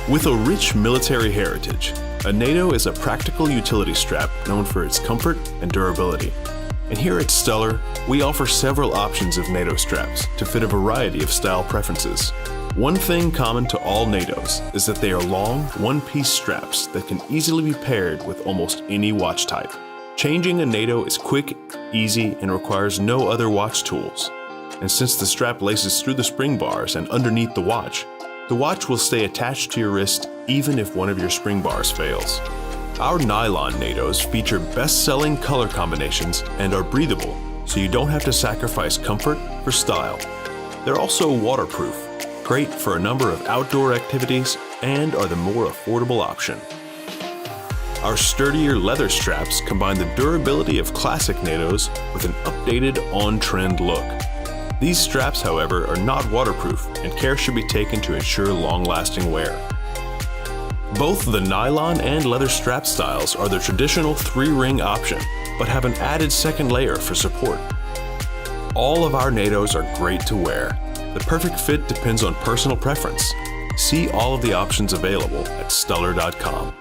With a rich military heritage, a NATO is a practical utility strap known for its comfort and durability. And here at Stellar, we offer several options of NATO straps to fit a variety of style preferences. One thing common to all NATOs is that they are long, one-piece straps that can easily be paired with almost any watch type. Changing a NATO is quick, easy, and requires no other watch tools. And since the strap laces through the spring bars and underneath the watch will stay attached to your wrist even if one of your spring bars fails. Our nylon NATOs feature best-selling color combinations and are breathable, so you don't have to sacrifice comfort for style. They're also waterproof, great for a number of outdoor activities, and are the more affordable option. Our sturdier leather straps combine the durability of classic NATOs with an updated, on-trend look. These straps, however, are not waterproof, and care should be taken to ensure long-lasting wear. Both the nylon and leather strap styles are the traditional 3-ring option, but have an added second layer for support. All of our NATOs are great to wear. The perfect fit depends on personal preference. See all of the options available at Stellar.com.